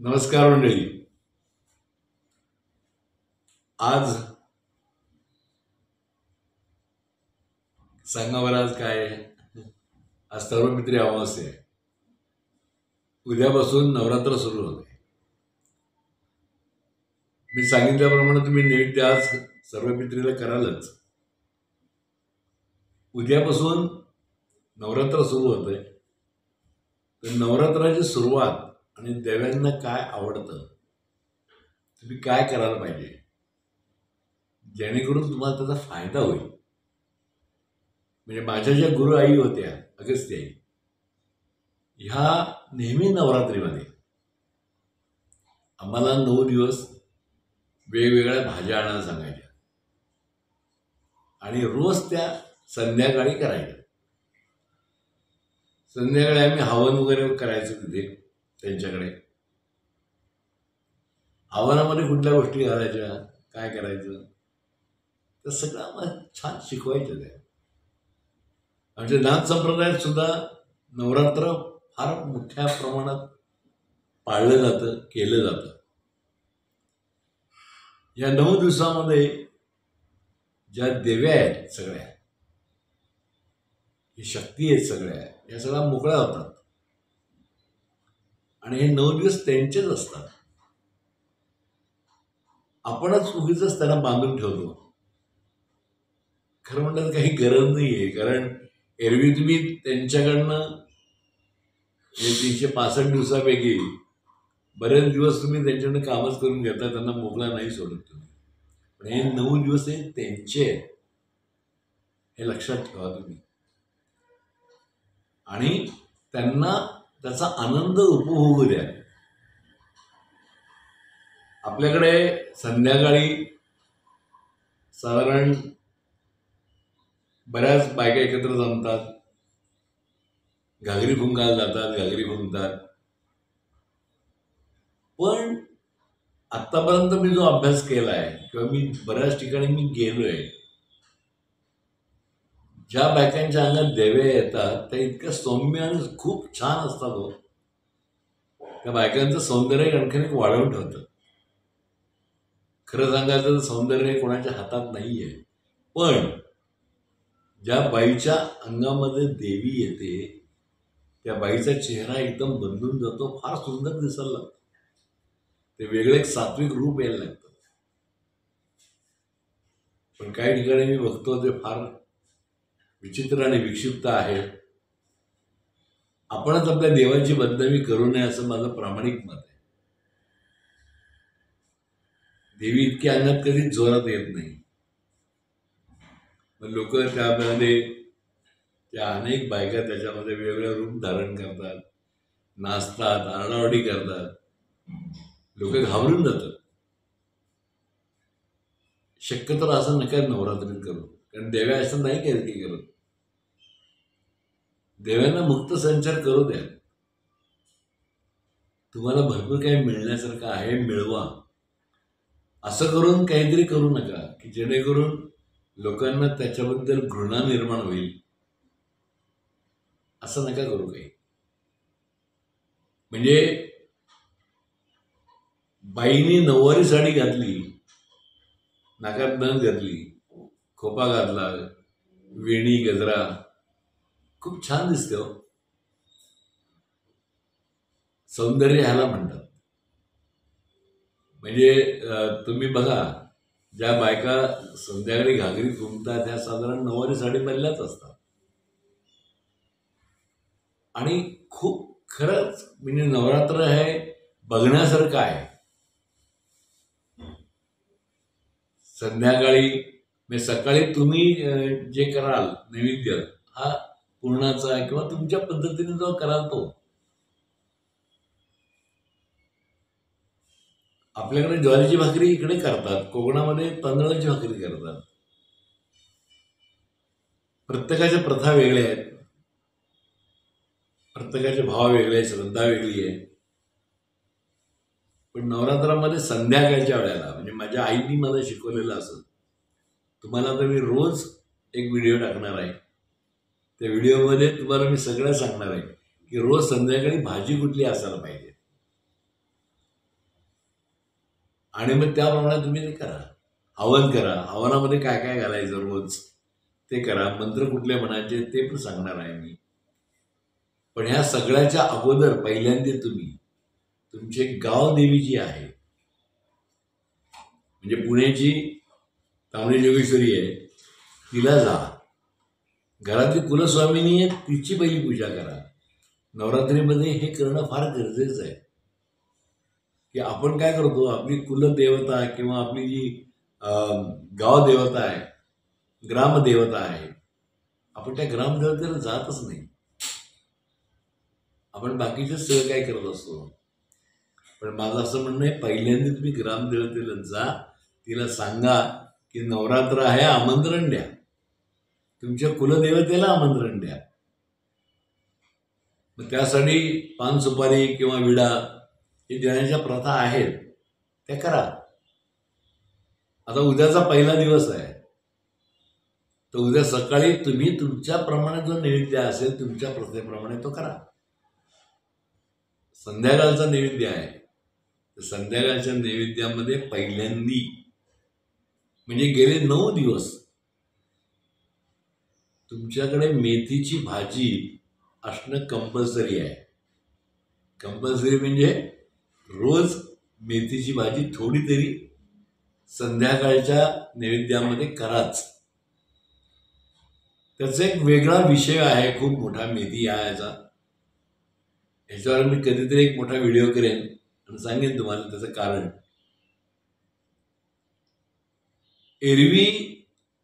नमस्कार मंडळी. आज सांगा बरं आज काय आहे? आज सर्वपित्री अमावस्या आहे. उद्यापासून नवरात्र सुरू होते. मी सांगितल्याप्रमाणे तुम्ही नैवेद्य आज सर्वपित्रीला करालच. उद्यापासून नवरात्र सुरू होतंय. तर नवरात्राची सुरुवात आणि देवांना काय आवडतं, तुम्ही काय करायला पाहिजे जेणेकरून तुम्हाला त्याचा फायदा होईल. म्हणजे माझ्या ज्या गुरु आई होत्या अगस्त्य आई, ह्या नेहमी नवरात्रीमध्ये आम्हाला 9 दिवस वेगवेगळ्या भाज्या आणायला सांगायच्या आणि रोज त्या संध्याकाळी करायच्या. संध्याकाळी आम्ही हवन वगैरे करायचो तिथे त्यांच्याकडे. हवनामध्ये कुठल्या गोष्टी घालायच्या, काय करायचं, तर सगळं आम्हाला छान शिकवायचं. त्या आमच्या नाथ संप्रदायात सुद्धा नवरात्र फार मोठ्या प्रमाणात पाळलं जातं, केलं जातं. या 9 दिवसामध्ये ज्या देव्या आहेत सगळ्या, ही शक्ती आहेत सगळ्या, या सगळ्या मोकळ्या होतात आणि हे 9 दिवस त्यांचेच असतात. आपणच उगीच त्यांना बांधून ठेवतो. खरं म्हणतात काही गरज नाहीये, कारण एरवी तुम्ही त्यांच्याकडनं 365 दिवसापैकी बरेच दिवस तुम्ही त्यांच्याकडनं कामच करून घेता, त्यांना मोकळा नाही सोडत तुम्ही. पण हे 9 दिवस हे त्यांचे आहेत, हे लक्षात ठेवा तुम्ही. आणि त्यांना त्याचा आनंद उपभोगू द्या. आपल्याकडे संध्याकाळी साधारण बऱ्याच बायका एकत्र जमतात, घागरी फुंकायला जातात, घागरी फुंकतात. पण आतापर्यंत मी जो अभ्यास केला आहे किंवा मी बऱ्याच ठिकाणी मी गेलोय, ज्या बायकांच्या अंगात देवे येतात त्या इतक्या सौम्य आणि खूप छान असतात हो. त्या बायकांचं सौंदर्य आणखीन एक वाढवून ठेवतं. खरं सांगायचं तर सौंदर्य हे कोणाच्या हातात नाहीये, पण ज्या बाईच्या अंगामध्ये देवी येते त्या बाईचा चेहरा एकदम बदलून जातो, फार सुंदर दिसायला लागतं. ते वेगळं एक सात्विक रूप यायला लागतं. पण काही ठिकाणी मी बघतो ते फार विचित्र आणि विक्षिप्त आहे. आपणच आपल्या देवाची बदनामी करू नये असं माझं प्रामाणिक मत आहे. देवी इतक्या अंगात कधीच जोरात येत नाही. पण लोक त्यामध्ये त्या अनेक बायका त्याच्यामध्ये वेगवेगळं रूप धारण करतात, नाचतात, आरडाओरडी करतात, लोक घाबरून जातात. शक्यतो असं नका नवरात्रीत करू, कारण देव्या असं नाही करत. देवांना मुक्त संचार करू द्या. तुम्हाला भरपूर काही मिळण्यासारखं आहे, मिळवा. असं करून काहीतरी करू नका की जेणेकरून लोकांना त्याच्याबद्दल घृणा निर्माण होईल. असं नका करू काही. म्हणजे बाईनी नऊवारी साडी घातली, नाकात नथ घातली, खोपा घातला, वेणी, गजरा, खूप छान दिसते हो. सौंदर्य ह्याला म्हणतात. म्हणजे तुम्ही बघा, ज्या बायका संध्याकाळी घागरी फुंकतात त्या साधारण नऊवारी साडी मधल्याच असतात आणि खूप खरंच म्हणजे नवरात्र हे बघण्यासारखं आहे. संध्याकाळी म्हणजे सकाळी तुम्ही जे कराल नैवेद्य हा पूर्णाचा किंवा तुमच्या पद्धतीने जो कराल तो. आपल्याकडे ज्वारीची भाकरी इकडे करतात, कोकणामध्ये तांदळाची भाकरी करतात. प्रत्येकाच्या प्रथा वेगळ्या आहेत, प्रत्येकाचे भाव वेगळे आहेत, श्रद्धा वेगळी आहे. पण नवरात्रामध्ये संध्याकाळच्या वेळेला म्हणजे माझ्या आईनी मला शिकवलेलं असं. तुम्हाला तर मी रोज एक व्हिडिओ टाकणार आहे. त्या व्हिडिओमध्ये तुम्हाला मी सगळं सांगणार आहे की रोज संध्याकाळी भाजी कुठली असायला पाहिजे. आणि मग त्याप्रमाणे तुम्ही ते करा. हवन करा. हवनामध्ये काय काय घालायचं रोज ते करा. मंत्र कुठले म्हणायचे ते पण सांगणार आहे मी. पण ह्या सगळ्याच्या अगोदर पहिल्यांदा तुम्ही तुमचे गाव देवी जी आहे, म्हणजे पुण्याची तांबडी जोगेश्वरी आहे, तिला जा. घरातली कुलस्वामिनी आहे तिची पहिली पूजा करा. नवरात्रीमध्ये हे करणं फार गरजेचं आहे. की आपण काय करतो, आपली कुलदेवता किंवा आपली जी गावदेवता आहे, ग्रामदेवता आहे, आपण त्या ग्रामदेवतेला जातच नाही. आपण बाकीचेच सगळं काय करत असतो. पण माझं असं म्हणणं आहे, पहिल्यांदा तुम्ही ग्रामदेवतेला जा. तिला सांगा की नवरात्र आहे, आमंत्रण द्या. तुमच्या कुलदेवतेला आमंत्रण द्या. मग त्यासाठी पान सुपारी किंवा विडा हे देण्याच्या प्रथा आहेत, त्या करा. आता उद्याचा पहिला दिवस आहे, तर उद्या सकाळी तुम्ही तुमच्याप्रमाणे जो नैवेद्य असेल तुमच्या प्रथेप्रमाणे तो करा. संध्याकाळचा नैवेद्य आहे, तर संध्याकाळच्या नैवेद्यामध्ये पहिल्यांदी म्हणजे गेले 9 दिवस तुमच्याकडे मेथीची भाजी असणं कंपल्सरी आहे. कंपल्सरी म्हणजे रोज मेथीची भाजी थोडी तरी संध्याकाळच्या नैवेद्यामध्ये कराच. त्याचा एक वेगळा विषय आहे, खूप मोठा मेथी याचा. ह्याच्यावर मी कधीतरी एक मोठा व्हिडिओ करेन आणि सांगेन तुम्हाला त्याचं कारण. एरवी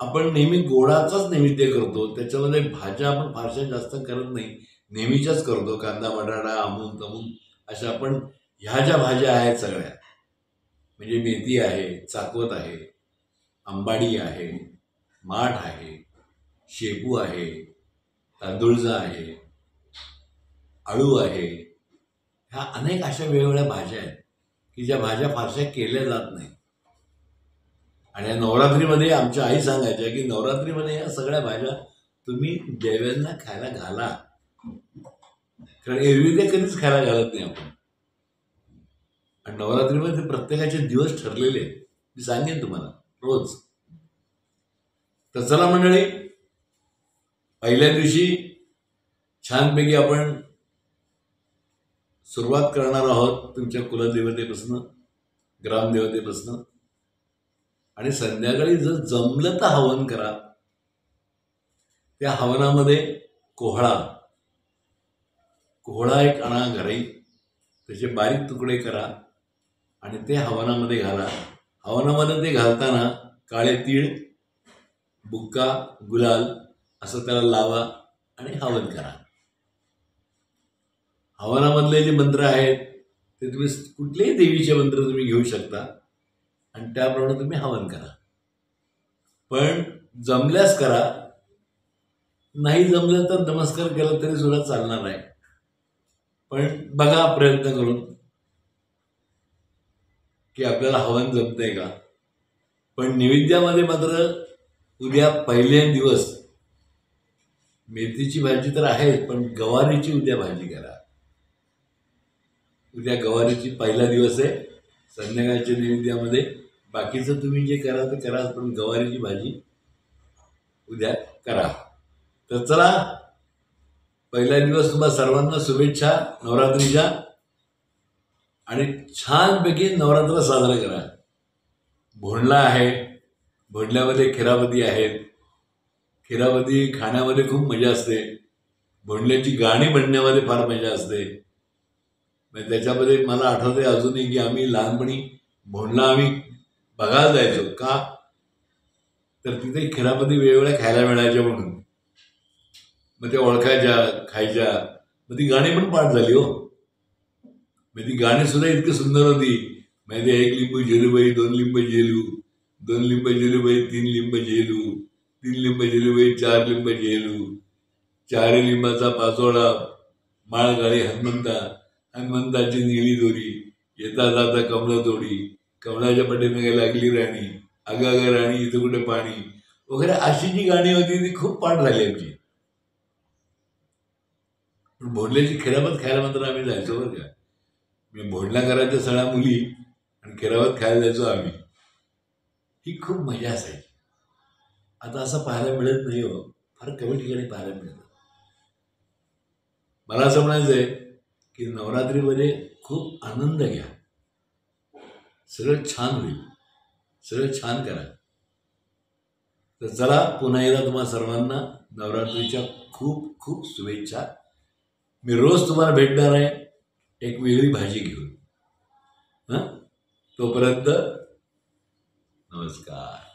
आपण नेहमी गोडाचाच नैवेद्य करतो, त्याच्यामध्ये भाज्या आपण फारशा जास्त करत नाही, नेहमीच्याच करतो. कांदा बटाटा आमून तमून अशा आपण ह्या ज्या भाज्या आहेत सगळ्या, म्हणजे मेथी आहे, चाकवत आहे, आंबाडी आहे, माठ आहे, शेपू आहे, तांदूळजा आहे, आळू आहे, ह्या अनेक अशा वेगवेगळ्या भाज्या आहेत की ज्या भाज्या फारशा केल्या जात नाही. आणि या नवरात्रीमध्ये आमच्या आई सांगायच्या की नवरात्रीमध्ये या सगळ्या भाज्या तुम्ही देवांना खायला घाला. कारण एरवी ते कधीच खायला घालत नाही आपण. आणि नवरात्रीमध्ये प्रत्येकाचे दिवस ठरलेले आहेत, मी सांगेन तुम्हाला रोज. तर चला मंडळी, पहिल्या दिवशी छानपैकी आपण सुरुवात करणार आहोत तुमच्या कुलदेवतेपासून, ग्रामदेवतेपासून. आणि संध्याकाळी जर जमलं तर हवन करा. त्या हवनामध्ये कोहळा एक आणा घरी, त्याचे बारीक तुकडे करा आणि ते हवनामध्ये घाला. हवनामध्ये ते घालताना काळे तीळ, बुक्का, गुलाल असं त्याला लावा आणि हवन करा. हवनामधले जे मंत्र आहेत ते तुम्ही कुठलेही देवीचे मंत्र तुम्ही घेऊ शकता आणि त्याप्रमाणे तुम्ही हवन करा. पण जमल्यास करा, नाही जमलं तर नमस्कार केला तरी सुद्धा चालणार आहे. पण बघा प्रयत्न करून की आपल्याला हवन जमतंय का. पण नैवेद्यामध्ये मात्र उद्या पहिले दिवस मेथीची भाजी तर आहेच, पण गवारीची उद्या भाजी करा. उद्या गवारीची पहिला दिवस आहे. संध्याकाळच्या नैवेद्यामध्ये बाकीचं तुम्ही जे करा ते करा, पण गवारीची भाजी उद्या करा. तर चला, पहिला दिवस तुम्हाला सर्वांना शुभेच्छा नवरात्रीच्या. आणि छानपैकी नवरात्र साजरा करा. भोंडला आहे, भोंडल्यामध्ये खिरापती आहेत. खिरापती खाण्यामध्ये खूप मजा असते. भोंडल्याची गाणी म्हणण्यामध्ये फार मजा असते. म्हणजे त्याच्यामध्ये मला आठवते अजूनही की आम्ही लहानपणी भोंडला आम्ही बघायला जायचो. का तर तिथे खिरापती वेगवेगळ्या खायला मिळायच्या म्हणून. मग ते ओळखायच्या, खायच्या. मग ती गाणी पण पाठ झाली हो. मग ती गाणी सुद्धा इतकी सुंदर होती. म्हणजे 1 लिंबू जेलूबाई, 2 लिंब जेलू, 2 लिंब जेलूबाई, 3 लिंब जेलू, 3 लिंब जेलूबाई, 4 लिंब जेलू, 4 लिंबाचा पाचोळा, माळ गाळी हनुमंता, हनुमंताची निळी दोरी, येता जाता कमळ तोडी, कमळाच्या पाठीमागे लागली राणी, अगं राणी इथं कुठे पाणी वगैरे अशी जी गाणी होती ती खूप पाठ झाली आमची. पण भोंडल्याची खिरापत खायला मात्र आम्ही जायचो बरं का. मी भोंडला करायच्या सगळ्या मुली आणि खिरावत खायला जायचो आम्ही. ही खूप मजा असायची. आता असं पाहायला मिळत नाही हो, फार कमी ठिकाणी पाहायला मिळतं. मला असं म्हणायचंय की नवरात्रीमध्ये खूप आनंद घ्या, सगळं छान होईल, सगळं छान करा. तर चला, पुन्हा एकदा तुम्हा सर्वांना नवरात्रीच्या खूप खूप शुभेच्छा. मी रोज तुम्हाला भेटणार आहे एक वेगळी भाजी घेऊन. तोपर्यंत नमस्कार.